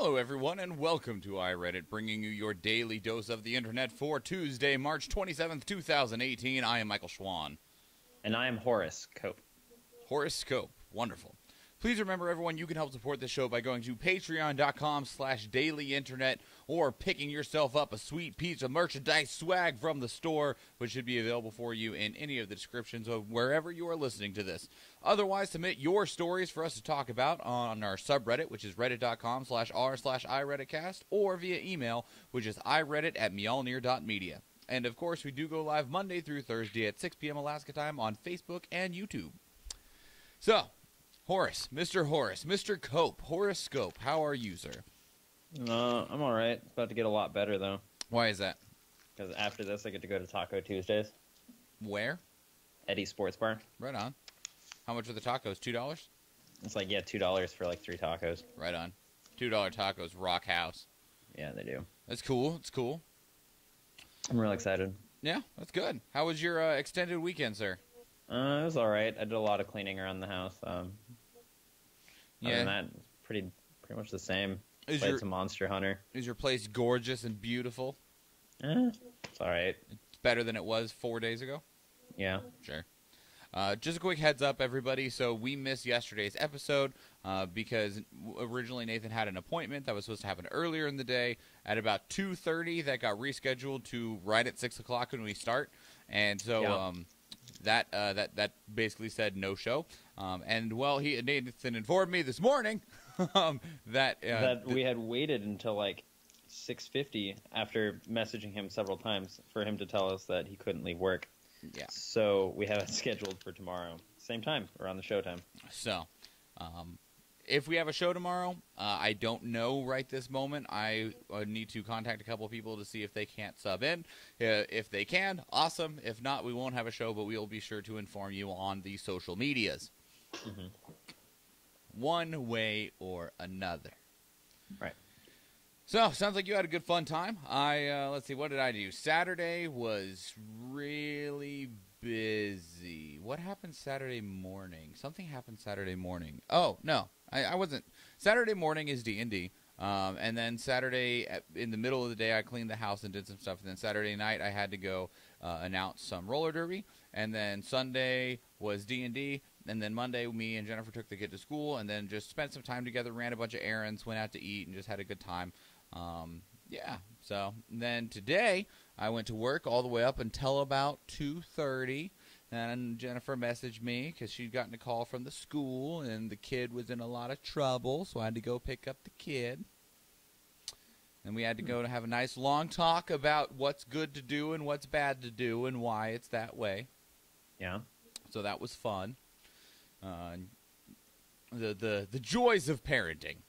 Hello, everyone, and welcome to iReadit, bringing you your daily dose of the internet for Tuesday, March 27th, 2018. I am Michael Schwahn. And I am Horoscope. Horoscope. Wonderful. Please remember, everyone, you can help support this show by going to patreon.com/dailyinternet or picking yourself up a sweet piece of merchandise swag from the store, which should be available for you in any of the descriptions of wherever you are listening to this. Otherwise, submit your stories for us to talk about on our subreddit, which is reddit.com/r/iRedditcast, or via email, which is iReddit@mjolnir.media. And, of course, we do go live Monday through Thursday at 6 p.m. Alaska time on Facebook and YouTube. So, Horace, Mr. Cope, Horoscope, how are you, sir? I'm alright. It's about to get a lot better, though. Why is that? Because after this, I get to go to Taco Tuesdays. Where? Eddie's Sports Bar. Right on. How much are the tacos? $2? It's like, yeah, $2 for like 3 tacos. Right on. $2 tacos, rock house. Yeah, they do. That's cool. It's cool. I'm real excited. Yeah, that's good. How was your extended weekend, sir? It was alright. I did a lot of cleaning around the house. Other than that, it's pretty much the same. Played some Monster Hunter. Is your place gorgeous and beautiful? It's alright. It's better than it was 4 days ago? Yeah. Sure. Just a quick heads up, everybody. So we missed yesterday's episode because originally Nathan had an appointment that was supposed to happen earlier in the day at about 2:30. That got rescheduled to right at 6 o'clock when we start. And so that basically said no show. And, well, Nathan informed me this morning that we had waited until like 6:50 after messaging him several times for him to tell us that he couldn't leave work. Yeah. So we have it scheduled for tomorrow. Same time, around the show time. So, if we have a show tomorrow, I don't know right this moment. I need to contact a couple of people to see if they can't sub in. If they can, awesome. If not, we won't have a show, but we will be sure to inform you on the social medias. Mm-hmm. One way or another. Right. So, sounds like you had a good fun time. Let's see, what did I do? Saturday was really busy. What happened Saturday morning? Something happened Saturday morning. Oh, no, I wasn't. Saturday morning is D&D. And then Saturday, in the middle of the day, I cleaned the house and did some stuff. And then Saturday night, I had to go announce some roller derby. And then Sunday was D&D. And then Monday, me and Jennifer took the kid to school. And then just spent some time together, ran a bunch of errands, went out to eat, and just had a good time. Yeah, so then today I went to work all the way up until about 2:30, and Jennifer messaged me because she'd gotten a call from the school, and the kid was in a lot of trouble, so I had to go pick up the kid. And we had to go to have a nice long talk about what's good to do and what's bad to do and why it's that way. Yeah. So that was fun. The joys of parenting.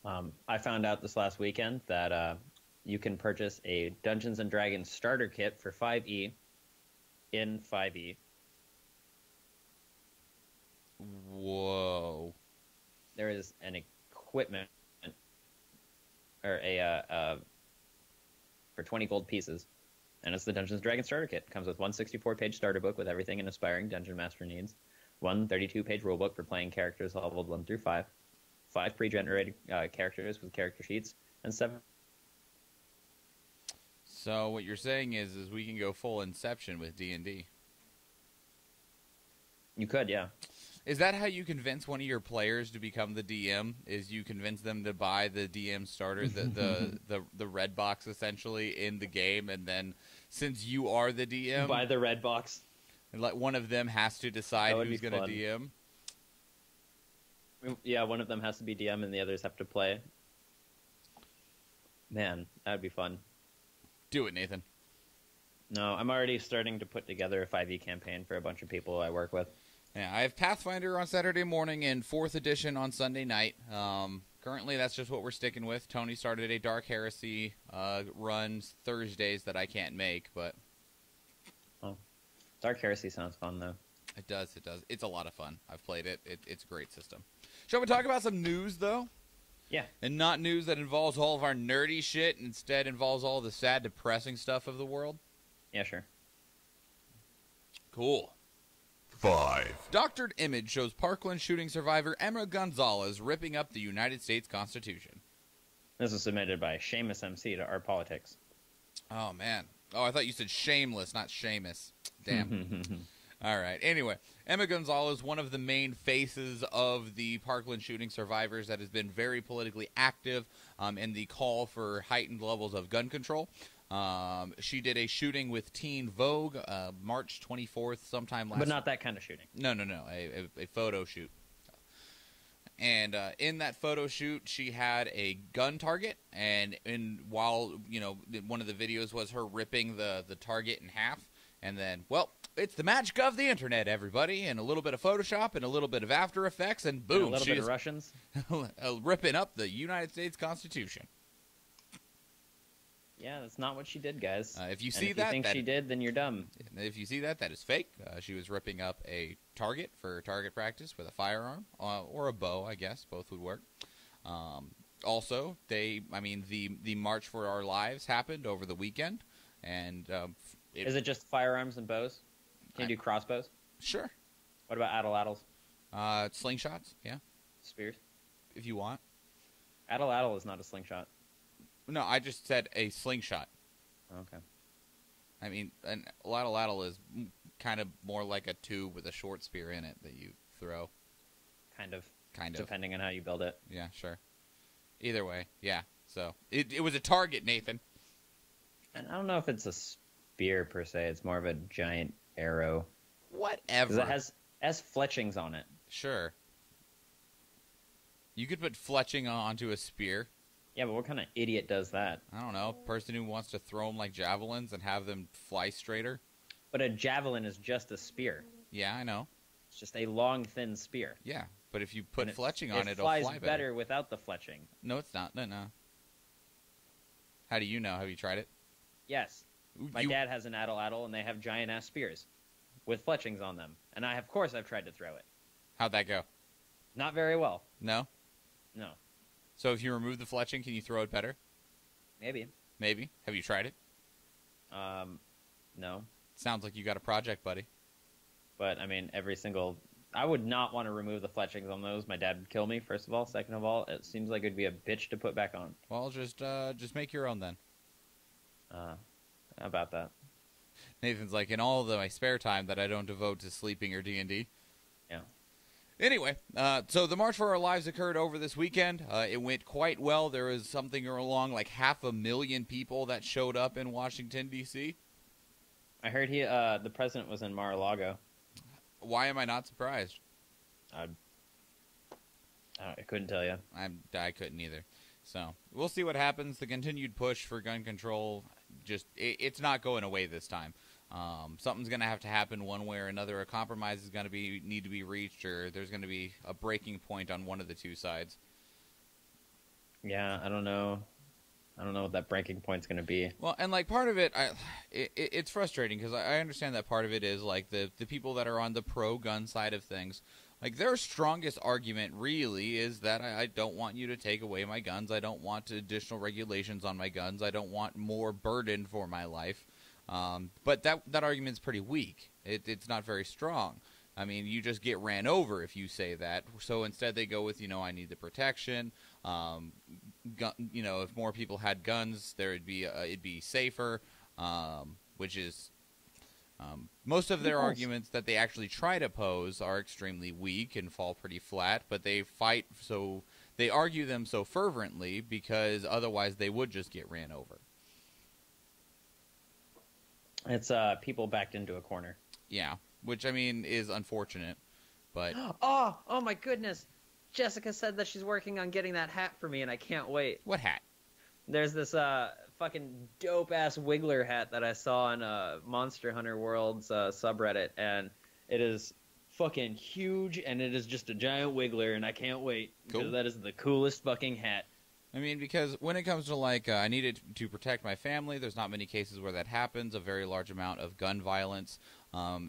I found out this last weekend that you can purchase a Dungeons & Dragons starter kit for 5e in 5e. Whoa. There is an equipment or for 20 gold pieces, and it's the Dungeons & Dragons starter kit. It comes with one 64-page starter book with everything an aspiring Dungeon Master needs, one 32-page rulebook for playing characters leveled 1 through 5, 5 pre-generated characters with character sheets, and 7. So what you're saying is we can go full Inception with D&D. You could, yeah. Is that how you convince one of your players to become the DM? Is you convince them to buy the DM starter, the red box essentially in the game, and then since you are the DM, buy the red box. And like one of them has to decide who's going to DM. Yeah, one of them has to be DM and the others have to play. Man, that would be fun. Do it, Nathan. No, I'm already starting to put together a 5e campaign for a bunch of people I work with. Yeah, I have Pathfinder on Saturday morning and 4th edition on Sunday night. Currently, that's just what we're sticking with. Tony started a Dark Heresy runs Thursdays that I can't make, but... Oh. Dark Heresy sounds fun, though. It does, it does. It's a lot of fun. I've played it. It's a great system. Shall we talk about some news, though? Yeah. And not news that involves all of our nerdy shit, and instead involves all the sad, depressing stuff of the world? Yeah, sure. Cool. 5. Doctored image shows Parkland shooting survivor Emma Gonzalez ripping up the United States Constitution. This was submitted by Seamus MC to Art Politics. Oh, man. Oh, I thought you said shameless, not Seamus. Damn. All right. Anyway, Emma Gonzalez, one of the main faces of the Parkland shooting survivors that has been very politically active in the call for heightened levels of gun control. She did a shooting with Teen Vogue March 24th, sometime last. But not that kind of shooting. No. A photo shoot. And in that photo shoot, she had a gun target, and while one of the videos was her ripping the target in half, and then, well, it's the magic of the internet, everybody, and a little bit of Photoshop and a little bit of After Effects, and boom, And a little bit of Russians. ripping up the United States Constitution. Yeah, that's not what she did, guys. If you and see if that, you think she did, then you're dumb. If you see that, that is fake. She was ripping up a target for target practice with a firearm or a bow, I guess. Both would work. Also, the March for Our Lives happened over the weekend, and is it just firearms and bows? Can you do crossbows? Sure. What about atlatls? Slingshots, yeah. Spears? If you want. Atlatl is not a slingshot. No, I just said a slingshot. Okay. I mean, an atlatl is kind of more like a tube with a short spear in it that you throw. Kind of. Kind of. Depending on how you build it. Yeah, sure. Either way, yeah. So, it was a target, Nathan. And I don't know if it's a spear, per se. It's more of a giant arrow. Whatever. Because it has fletchings on it. Sure. You could put fletching onto a spear. Yeah, but what kind of idiot does that? I don't know. Person who wants to throw them like javelins and have them fly straighter. But a javelin is just a spear. Yeah, I know. It's just a long, thin spear. Yeah, but if you put And fletching on it, it'll flies fly better without the fletching. No, it's not. No. How do you know? Have you tried it? Yes. My dad has an atlatl, and they have giant-ass spears with fletchings on them. And of course I've tried to throw it. How'd that go? Not very well. No? No. So if you remove the fletching, can you throw it better? Maybe. Maybe. Have you tried it? No. Sounds like you got a project, buddy. But, I mean, I would not want to remove the fletchings on those. My dad would kill me, first of all. Second of all, it seems like it'd be a bitch to put back on. Well, just make your own then. How about that? Nathan's like, in all of my spare time that I don't devote to sleeping or D&D. Yeah. Anyway, so the March for Our Lives occurred over this weekend. It went quite well. There was something along like 500,000 people that showed up in Washington, D.C. I heard the president was in Mar-a-Lago. Why am I not surprised? I couldn't tell you. I couldn't either. So we'll see what happens. The continued push for gun control, it's not going away this time. Something's going to have to happen one way or another. A compromise is going to need to be reached, or there's going to be a breaking point on one of the two sides. Yeah, I don't know. I don't know what that breaking point's going to be. Well, and like part of it, it's frustrating because I understand that part of it is like the people that are on the pro-gun side of things. Like their strongest argument really is that I don't want you to take away my guns. I don't want additional regulations on my guns. I don't want more burden for my life. But that argument's pretty weak. It's not very strong. I mean, you just get ran over if you say that. So instead they go with, I need the protection. If more people had guns, it'd be safer, which is most of their arguments that they actually try to pose are extremely weak and fall pretty flat, but they argue them so fervently because otherwise they would just get ran over. It's people backed into a corner. Yeah, which I mean is unfortunate, but oh my goodness. Jessica said that she's working on getting that hat for me, and I can't wait. What hat? There's this fucking dope-ass Wiggler hat that I saw on Monster Hunter World's subreddit, and it is fucking huge, and it is just a giant Wiggler, and I can't wait. Cool. Because that is the coolest fucking hat. I mean, because when it comes to, like, I need it to protect my family, there's not many cases where that happens. A very large amount of gun violence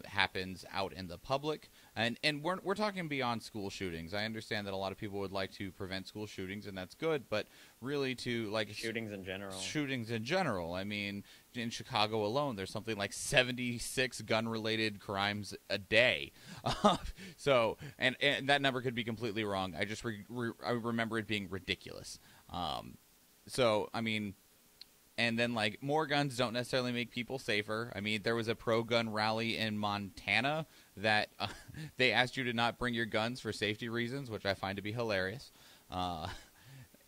happens out in the public. And we're talking beyond school shootings. I understand that a lot of people would like to prevent school shootings, and that's good. But really to, like... Shootings in general. Shootings in general. I mean, in Chicago alone, there's something like 76 gun-related crimes a day. So, and that number could be completely wrong. I just I remember it being ridiculous. So, I mean, and then, like, more guns don't necessarily make people safer. I mean, there was a pro-gun rally in Montana that they asked you to not bring your guns for safety reasons, which I find to be hilarious.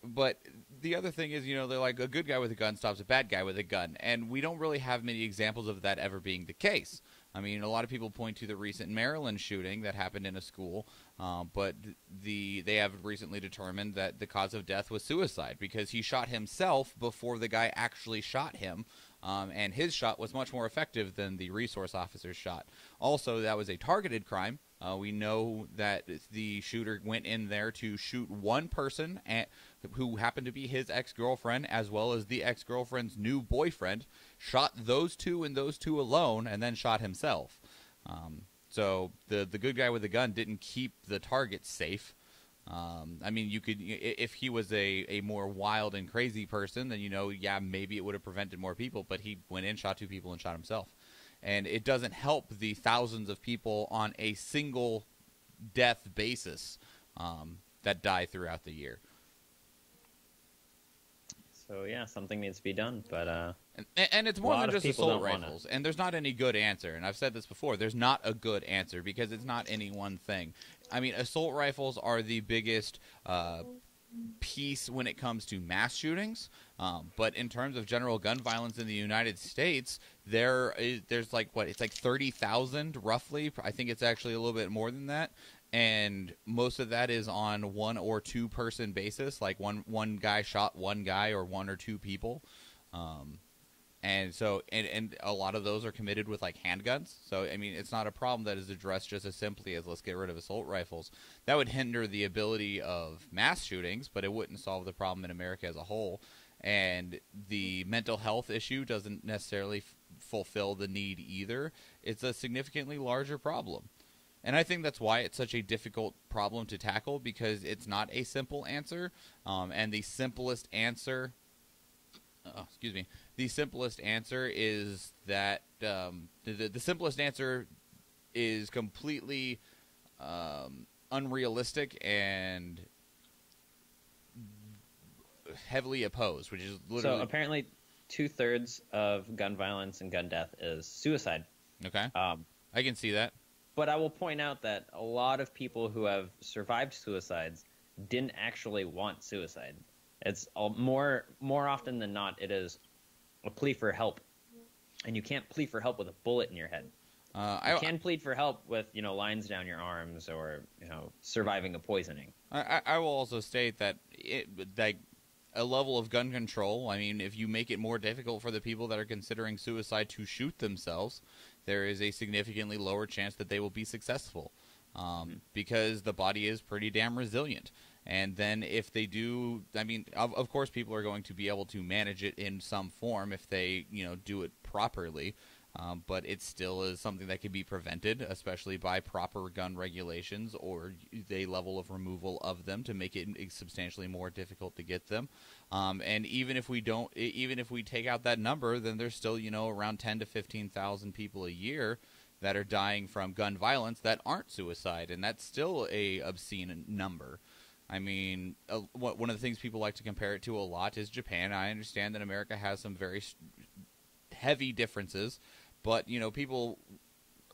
But the other thing is, you know, they're like, a good guy with a gun stops a bad guy with a gun. And we don't really have many examples of that ever being the case. I mean, a lot of people point to the recent Maryland shooting that happened in a school, but they have recently determined that the cause of death was suicide because he shot himself before the guy actually shot him, and his shot was much more effective than the resource officer's shot. Also, that was a targeted crime. We know that the shooter went in there to shoot one person who happened to be his ex-girlfriend, as well as the ex-girlfriend's new boyfriend, shot those two and those two alone, and then shot himself. So the good guy with the gun didn't keep the target safe. I mean, you could, if he was a more wild and crazy person, then, you know, yeah, maybe it would have prevented more people, but he went in, shot two people, and shot himself. And it doesn't help the thousands of people on a single death basis that die throughout the year. So, yeah, something needs to be done. But and it's more than just assault rifles. And there's not any good answer. And I've said this before. There's not a good answer because it's not any one thing. I mean, assault rifles are the biggest piece when it comes to mass shootings. But in terms of general gun violence in the United States, there's like, what, it's like 30,000 roughly. I think it's actually a little bit more than that. And most of that is on one or two person basis, like one guy shot one guy or one or two people. And so, and a lot of those are committed with, like, handguns. So, I mean, it's not a problem that is addressed just as simply as let's get rid of assault rifles. That would hinder the ability of mass shootings, but it wouldn't solve the problem in America as a whole. And the mental health issue doesn't necessarily fulfill the need either. It's a significantly larger problem. And I think that's why it's such a difficult problem to tackle, because it's not a simple answer. And the simplest answer... The simplest answer is that the simplest answer is completely unrealistic and heavily opposed, which is literally... So apparently 2/3 of gun violence and gun death is suicide. Okay. I can see that. But I will point out that a lot of people who have survived suicides didn't actually want suicide. It's more often than not, it is a plea for help, and you can't plead for help with a bullet in your head. You can plead for help with, you know, lines down your arms or, you know, surviving a poisoning. I will also state that like a level of gun control. I mean, if you make it more difficult for the people that are considering suicide to shoot themselves, there is a significantly lower chance that they will be successful, because the body is pretty damn resilient. And then if they do, I mean, of course people are going to be able to manage it in some form if they, you know, do it properly. But it still is something that can be prevented, especially by proper gun regulations or a level of removal of them to make it substantially more difficult to get them. And even if we take out that number, then there's still, you know, around 10 to 15,000 people a year that are dying from gun violence that aren't suicide, and that's still a obscene number. I mean, one of the things people like to compare it to a lot is Japan. I understand that America has some very heavy differences, but, you know, people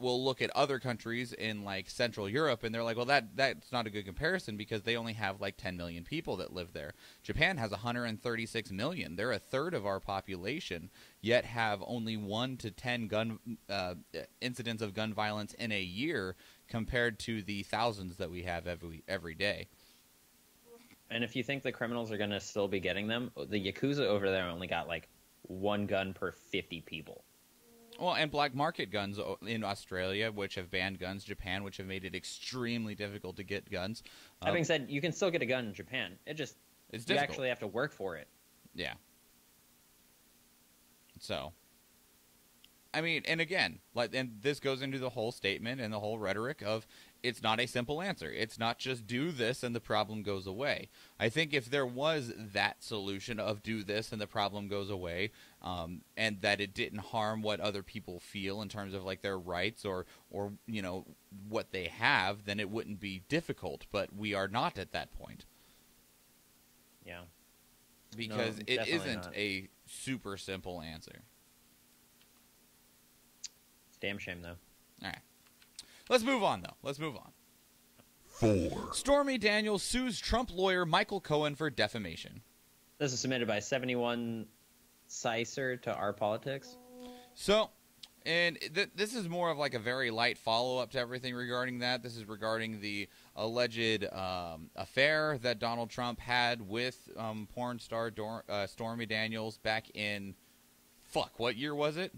will look at other countries in, like, Central Europe, and they're like, well, that's not a good comparison because they only have, like, 10 million people that live there. Japan has 136 million. They're a third of our population, yet have only 1 to 10 incidents of gun violence in a year compared to the thousands that we have every day. And if you think the criminals are going to still be getting them, the Yakuza over there only got, like, 1 gun per 50 people. Well, and black market guns in Australia, which have banned guns, Japan, which have made it extremely difficult to get guns. Having said, you can still get a gun in Japan. It's you difficult. Actually have to work for it. Yeah. So, I mean, and again, and this goes into the whole statement and the whole rhetoric of it's not a simple answer. It's not just do this and the problem goes away. I think if there was that solution of do this and the problem goes away, and that it didn't harm what other people feel in terms of, like, their rights or you know, what they have, then it wouldn't be difficult. But we are not at that point. Yeah. because No, it definitely isn't not. a super simple answer. It's a damn shame, though. All right. Let's move on, though. Let's move on. 4, Stormy Daniels sues Trump lawyer Michael Cohen for defamation. This is submitted by 71 Sicer to Our Politics. So, and this is more of like a very light follow-up to everything regarding that. This is regarding the alleged affair that Donald Trump had with porn star Stormy Daniels back in, what year was it?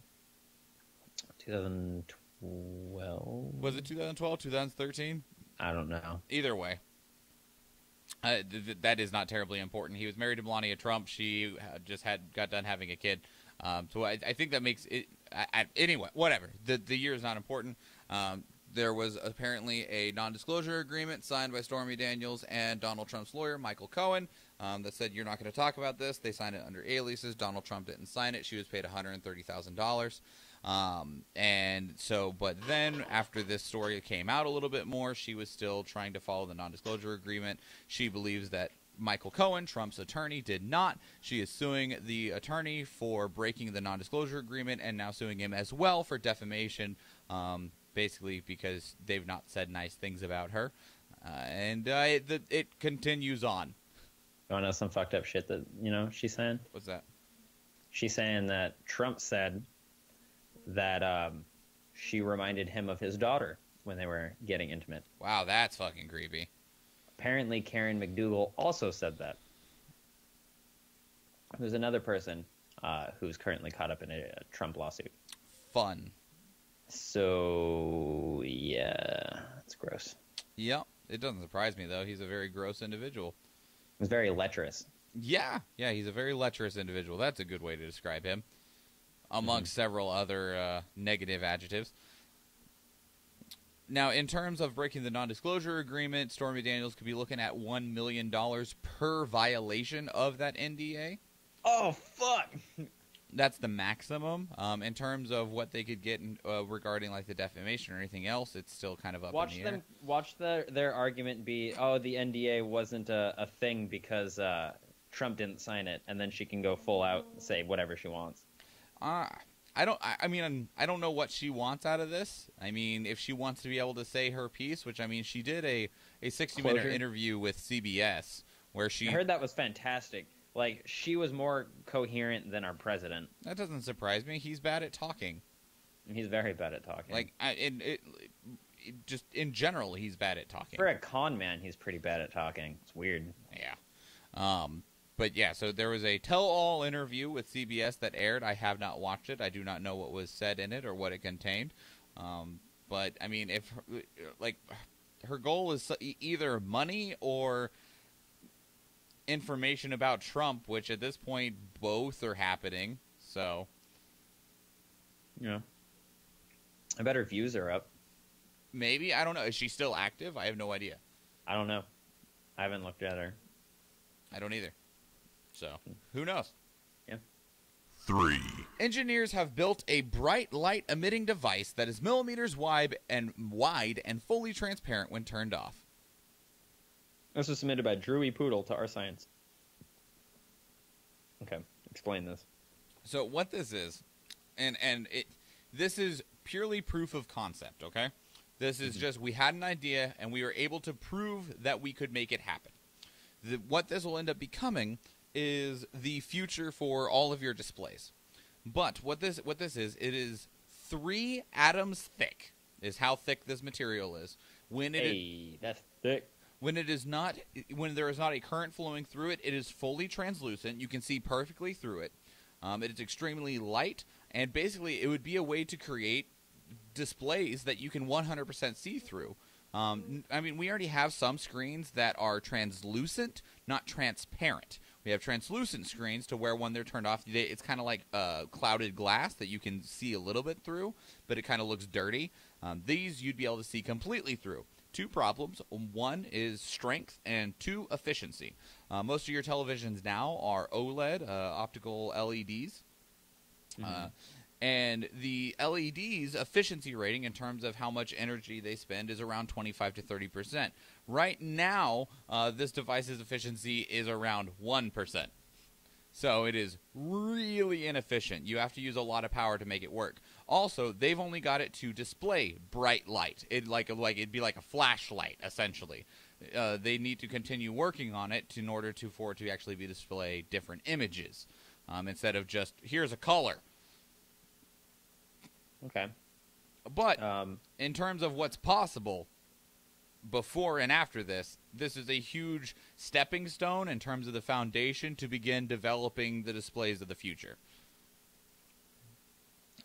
2012. Was it 2012, 2013? I don't know. Either way. That is not terribly important. He was married to Melania Trump. She just got done having a kid. So I think that makes it... anyway, whatever. The year is not important. There was apparently a non-disclosure agreement signed by Stormy Daniels and Donald Trump's lawyer, Michael Cohen, that said, you're not going to talk about this. They signed it under aliases. Donald Trump didn't sign it. She was paid $130,000. And so, but then after this story came out a little bit more, she was still trying to follow the non-disclosure agreement. She believes that Michael Cohen, Trump's attorney, did not. She is suing the attorney for breaking the non-disclosure agreement and now suing him as well for defamation, basically because they've not said nice things about her. And it continues on. You want to know some fucked up shit that, she's saying? What's that? She's saying that Trump said that she reminded him of his daughter when they were getting intimate. Wow, that's fucking creepy. Apparently, Karen McDougal also said that. There's another person who's currently caught up in a Trump lawsuit. Fun. So, yeah, it's gross. Yep. It doesn't surprise me, though. He's a very gross individual. He's very lecherous. Yeah, he's a very lecherous individual. That's a good way to describe him, amongst several other negative adjectives. Now, in terms of breaking the non-disclosure agreement, Stormy Daniels could be looking at $1 million per violation of that NDA. Oh, fuck! That's the maximum. In terms of what they could get regarding like the defamation or anything else, it's still kind of up in the air. Watch their argument be, the NDA wasn't a thing because Trump didn't sign it, and then she can go full out and say whatever she wants. I don't know what she wants out of this. I mean, if she wants to be able to say her piece, which, I mean, she did a 60-minute interview with CBS where she... I heard that was fantastic. Like, she was more coherent than our president. That doesn't surprise me. He's bad at talking. He's very bad at talking. Like, just in general, he's bad at talking. For a con man, he's pretty bad at talking. It's weird. Yeah. But yeah, so there was a tell-all interview with CBS that aired. I have not watched it. I do not know what was said in it or what it contained. But I mean, if like her goal is either money or information about Trump, which at this point both are happening. So, yeah, I bet her views are up. Maybe, I don't know. Is she still active? I have no idea. I don't know. I haven't looked at her. I don't either. So, who knows? Yeah. 3, Engineers have built a bright light emitting device that is millimeters wide and fully transparent when turned off. This was submitted by Drewy Poodle to Our Science. Okay, explain this. So what this is, this is purely proof of concept, okay? This is just, we had an idea, and we were able to prove that we could make it happen. What this will end up becoming is the future for all of your displays. But what this is, it is 3 atoms thick, is how thick this material is. That's thick. When there is not a current flowing through it, it is fully translucent. You can see perfectly through it. It is extremely light, and basically it would be a way to create displays that you can 100% see through. I mean, we already have some screens that are translucent, not transparent. We have translucent screens to where when they're turned off, it's kind of like clouded glass that you can see a little bit through, but it kind of looks dirty. These you'd be able to see completely through. 2 problems. 1 is strength, and 2, efficiency. Most of your televisions now are OLED, optical LEDs. And the LED's efficiency rating in terms of how much energy they spend is around 25 to 30%. Right now, this device's efficiency is around 1%. So it is really inefficient. You have to use a lot of power to make it work. Also, they've only got it to display bright light. It'd be like a flashlight, essentially. They need to continue working on it in order for it to actually display different images, instead of just, here's a color. Okay. But in terms of what's possible before and after this is a huge stepping stone in terms of the foundation to begin developing the displays of the future.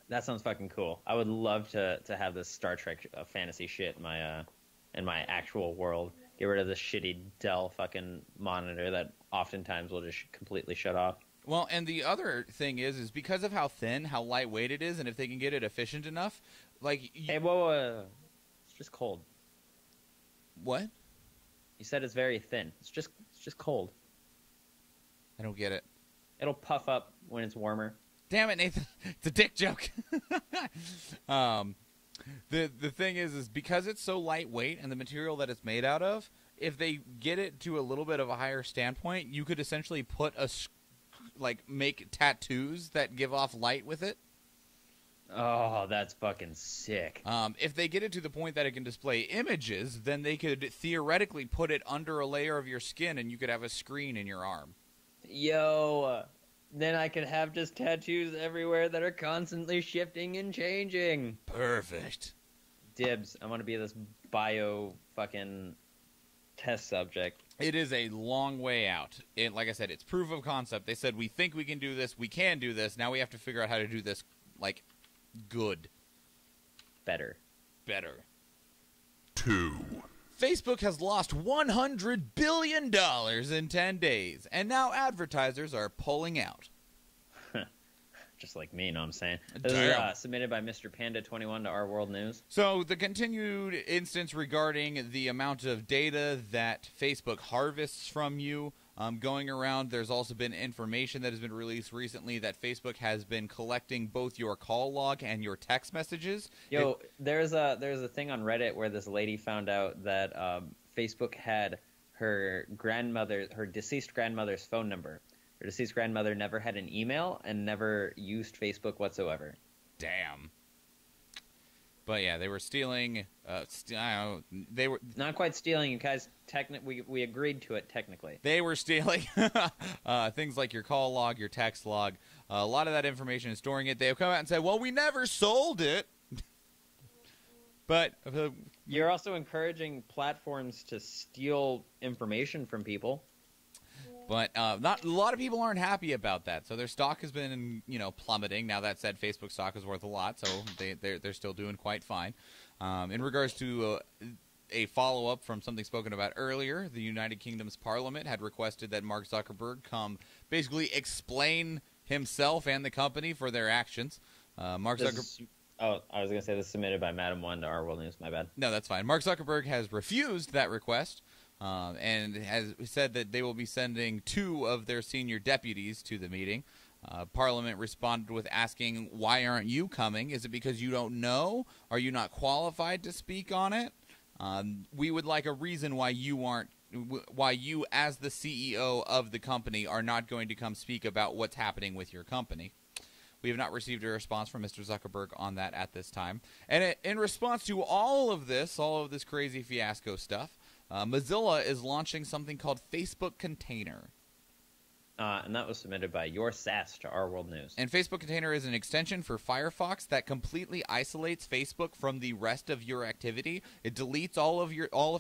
That sounds fucking cool. I would love to have this Star Trek fantasy shit in my actual world. Get rid of this shitty Dell fucking monitor that oftentimes will just completely shut off. Well, and the other thing is because of how thin, how lightweight it is, and if they can get it efficient enough, like... Hey, whoa. It's just cold. What? You said it's very thin. It's just cold. I don't get it. It'll puff up when it's warmer. Damn it, Nathan. It's a dick joke. The thing is because it's so lightweight and the material that it's made out of, if they get it to a little bit of a higher standpoint, you could essentially put make tattoos that give off light with it. Oh, that's fucking sick. If they get it to the point that it can display images, then they could theoretically put it under a layer of your skin and you could have a screen in your arm. Yo, then I could have just tattoos everywhere that are constantly shifting and changing. Perfect. Dibs. I want to be this bio fucking test subject. It is a long way out. Like I said, it's proof of concept. They said, we think we can do this. We can do this. Now we have to figure out how to do this, good. Better. 2. Facebook has lost $100 billion in 10 days, and now advertisers are pulling out. Just like me, you know what I'm saying? This is submitted by Mr. Panda21 to Our World News. So the continued instance regarding the amount of data that Facebook harvests from you going around, there's also been information that has been released recently that Facebook has been collecting both your call log and your text messages. There's a thing on Reddit where this lady found out that Facebook had her deceased grandmother's phone number. Her deceased grandmother never had an email and never used Facebook whatsoever. Damn. But yeah, they were stealing. They were not quite stealing, you guys. We agreed to it technically. They were stealing things like your call log, your text log. A lot of that information and storing it. They have come out and said, "Well, we never sold it." But you're also encouraging platforms to steal information from people. But not a lot of people aren't happy about that. So their stock has been, plummeting. Now that said, Facebook stock is worth a lot, so they're still doing quite fine. In regards to a follow-up from something spoken about earlier, the United Kingdom's Parliament had requested that Mark Zuckerberg come basically explain himself and the company for their actions. Mark Zuckerberg. Oh, I was going to say this is submitted by Madam One to Our World News. My bad. No, that's fine. Mark Zuckerberg has refused that request. And has said that they will be sending 2 of their senior deputies to the meeting. Parliament responded with asking, why aren't you coming? Is it because you don't know? Are you not qualified to speak on it? We would like a reason why you as the CEO of the company are not going to come speak about what's happening with your company. We have not received a response from Mr. Zuckerberg on that at this time. And in response to all of this crazy fiasco stuff, Mozilla is launching something called Facebook Container. And that was submitted by Your Sass to Our World News. And Facebook Container is an extension for Firefox that completely isolates Facebook from the rest of your activity. It deletes all of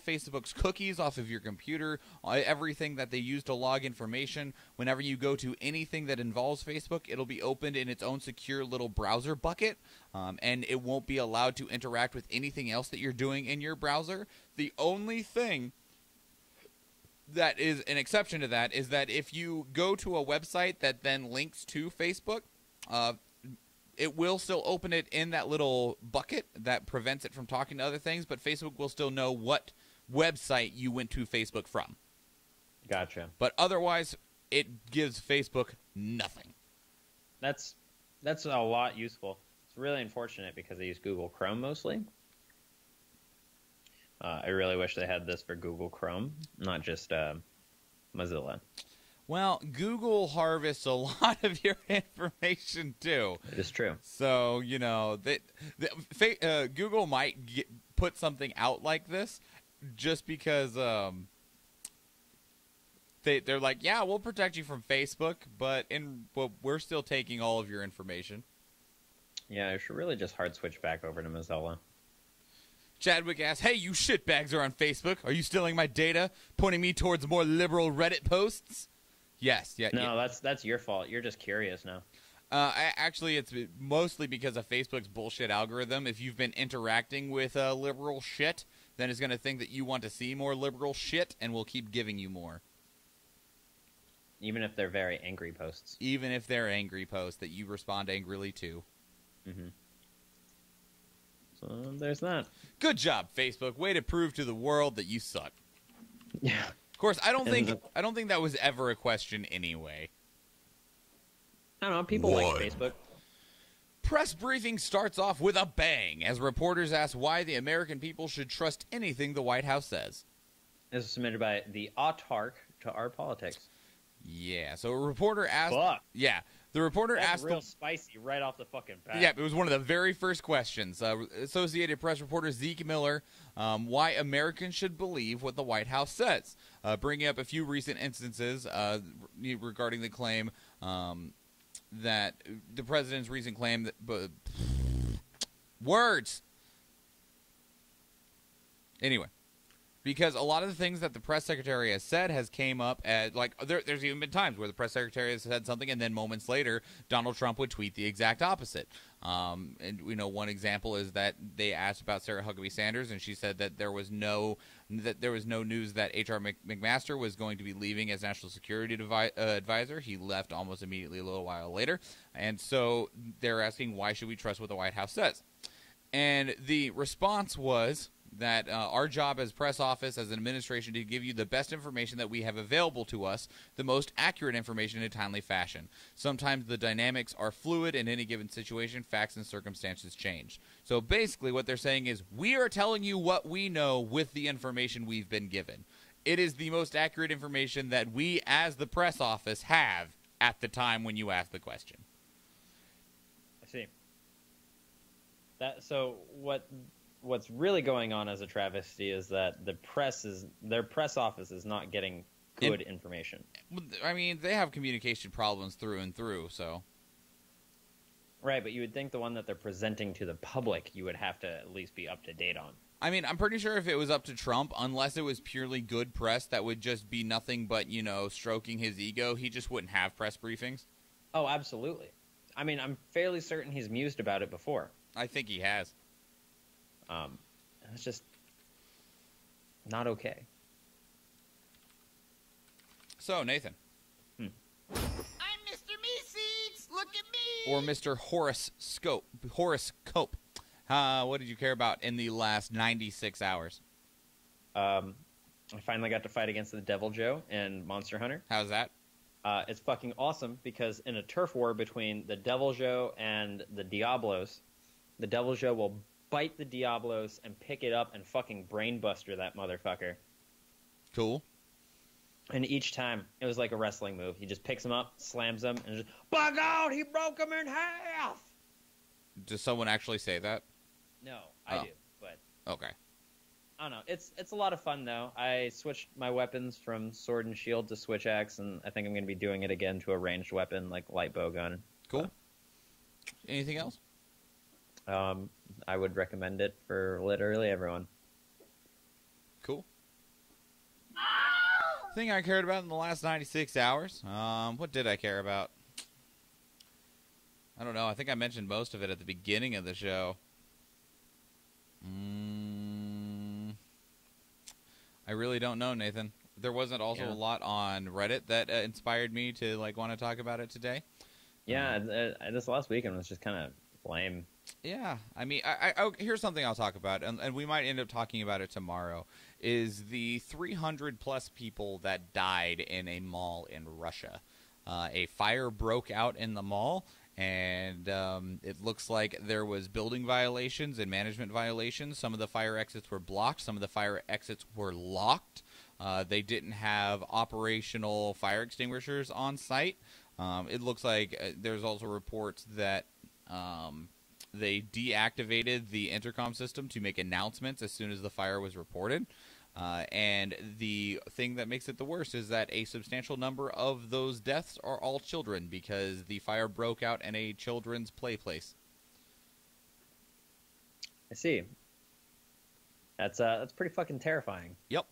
Facebook's cookies off of your computer, everything that they use to log information. Whenever you go to anything that involves Facebook, it'll be opened in its own secure little browser bucket, and it won't be allowed to interact with anything else that you're doing in your browser. The only thing that is an exception to that is that if you go to a website that then links to Facebook, it will still open it in that little bucket that prevents it from talking to other things, but Facebook will still know what website you went to Facebook from. Gotcha. But otherwise, it gives Facebook nothing. That's a lot useful. It's really unfortunate because I use Google Chrome mostly. I really wish they had this for Google Chrome, not just Mozilla. Well, Google harvests a lot of your information too. It is true. So, Google might put something out like this just because they're like, yeah, we'll protect you from Facebook, but we're still taking all of your information. Yeah, I should really just hard switch back over to Mozilla. Chadwick asks, hey, you shitbags are on Facebook. Are you stealing my data, pointing me towards more liberal Reddit posts? Yes. Yeah. No, that's your fault. You're just curious now. Actually, it's mostly because of Facebook's bullshit algorithm. If you've been interacting with liberal shit, then it's going to think that you want to see more liberal shit, and will keep giving you more. Even if they're very angry posts. Even if they're angry posts that you respond angrily to. Mm-hmm. So there's that. Good job, Facebook. Way to prove to the world that you suck. Yeah. Of course, I don't think that was ever a question anyway. I don't know. People like Facebook. Press briefing starts off with a bang as reporters ask why the American people should trust anything the White House says. This was submitted by the autark to Our Politics. Yeah, so a reporter asked... Fuck. Yeah, the reporter That's asked... real spicy right off the fucking bat. Yeah, it was one of the very first questions. Associated Press reporter Zeke Miller, why Americans should believe what the White House says, bringing up a few recent instances regarding the claim that the president's recent claim that... words! Anyway. Because a lot of the things that the press secretary has said has came up as, like, there's even been times where the press secretary has said something and then moments later Donald Trump would tweet the exact opposite. And one example is that they asked about Sarah Huckabee Sanders, and she said that there was no news that H.R. McMaster was going to be leaving as National Security Advisor. He left almost immediately a little while later. And so they're asking, why should we trust what the White House says? And the response was that our job as press office, as an administration, to give you the best information that we have available to us, the most accurate information in a timely fashion. Sometimes the dynamics are fluid in any given situation. Facts and circumstances change. So basically what they're saying is, we are telling you what we know with the information we've been given. It is the most accurate information that we, as the press office, have at the time when you ask the question. I see. What's really going on as a travesty is that their press office is not getting good information. I mean, they have communication problems through and through, so. Right, but you would think the one that they're presenting to the public, you would have to at least be up to date on. I mean, I'm pretty sure if it was up to Trump, unless it was purely good press that would just be nothing but, stroking his ego, he just wouldn't have press briefings. Oh, absolutely. I mean, I'm fairly certain he's mused about it before. I think he has. It's just not okay. So, Nathan. I'm Mr. Meeseeks! Look at me! Or Mr. Horoscope. What did you care about in the last 96 hours? I finally got to fight against the Devil Joe in Monster Hunter. How's that? It's fucking awesome because in a turf war between the Devil Joe and the Diablos, the Devil Joe will bite the Diablos and pick it up and fucking brainbuster that motherfucker. Cool. And each time, it was like a wrestling move. He just picks him up, slams him, and just, by God, he broke him in half! Does someone actually say that? No, I do, but... Okay. I don't know. It's a lot of fun, though. I switched my weapons from sword and shield to switch axe, and I think I'm going to be doing it again to a ranged weapon, like light bow gun. Cool. Anything else? I would recommend it for literally everyone. Cool. Thing I cared about in the last 96 hours? What did I care about? I don't know. I think I mentioned most of it at the beginning of the show. I really don't know, Nathan. There wasn't also a lot on Reddit that inspired me to want to talk about it today. Yeah, this last weekend was just kind of lame. Yeah, I mean, here's something I'll talk about, and we might end up talking about it tomorrow, is the 300-plus people that died in a mall in Russia. A fire broke out in the mall, and it looks like there was building violations and management violations. Some of the fire exits were blocked. Some of the fire exits were locked. They didn't have operational fire extinguishers on site. It looks like there's also reports that they deactivated the intercom system to make announcements as soon as the fire was reported. And the thing that makes it the worst is that a substantial number of those deaths are all children because the fire broke out in a children's play place. I see. That's pretty fucking terrifying. Yep.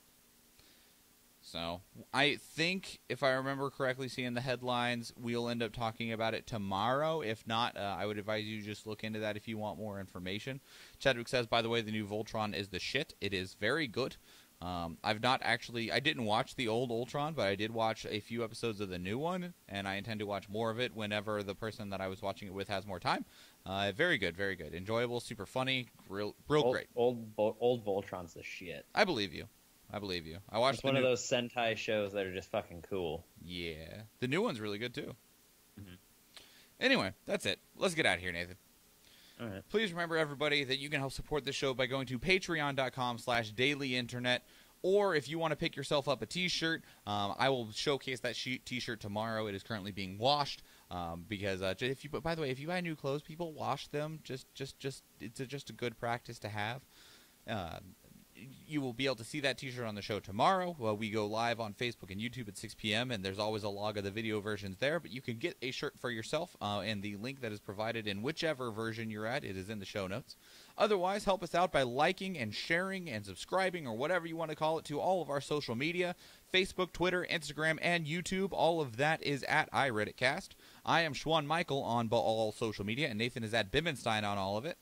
So, I think, if I remember correctly, seeing the headlines, we'll end up talking about it tomorrow. If not, I would advise you just look into that if you want more information. Chadwick says, by the way, the new Voltron is the shit. It is very good. I didn't watch the old Ultron, but I did watch a few episodes of the new one, and I intend to watch more of it whenever the person that I was watching it with has more time. Very good, very good. Enjoyable, super funny, real great. Old Voltron's the shit. I believe you. I watched It's one of those Sentai shows that are just fucking cool. Yeah. The new one's really good, too. Mm-hmm. Anyway, that's it. Let's get out of here, Nathan. All right. Please remember, everybody, that you can help support this show by going to patreon.com/dailyinternet. Or if you want to pick yourself up a t-shirt, I will showcase that t-shirt tomorrow. It is currently being washed. Because by the way, if you buy new clothes, people wash them. Just it's just a good practice to have. You will be able to see that t-shirt on the show tomorrow. Well, we go live on Facebook and YouTube at 6 p.m., and there's always a log of the video versions there. But you can get a shirt for yourself, and the link that is provided in whichever version you're at, it is in the show notes. Otherwise, help us out by liking and sharing and subscribing, or whatever you want to call it, to all of our social media. Facebook, Twitter, Instagram, and YouTube. All of that is at iReaditCast. I am Schwahn Michael on all social media, and Nathan is at Bimmenstein on all of it.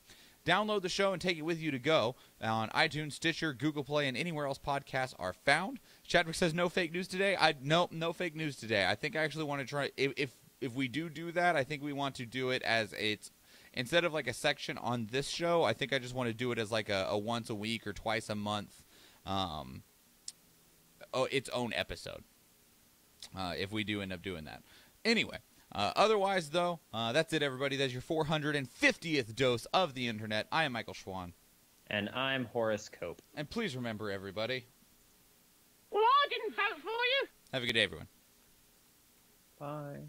Download the show and take it with you to go on iTunes, Stitcher, Google Play, and anywhere else podcasts are found. Chadwick says no fake news today. No fake news today. I think I actually want to try, if we do that, I think we want to do it as it's, instead of like a section on this show, I think I just want to do it as like a once a week or twice a month, its own episode, if we do end up doing that. Anyway. Otherwise, though, that's it, everybody. That's your 450th dose of the internet. I am Michael Schwahn. And I'm Horoscope. And please remember, everybody. Well, I didn't vote for you. Have a good day, everyone. Bye.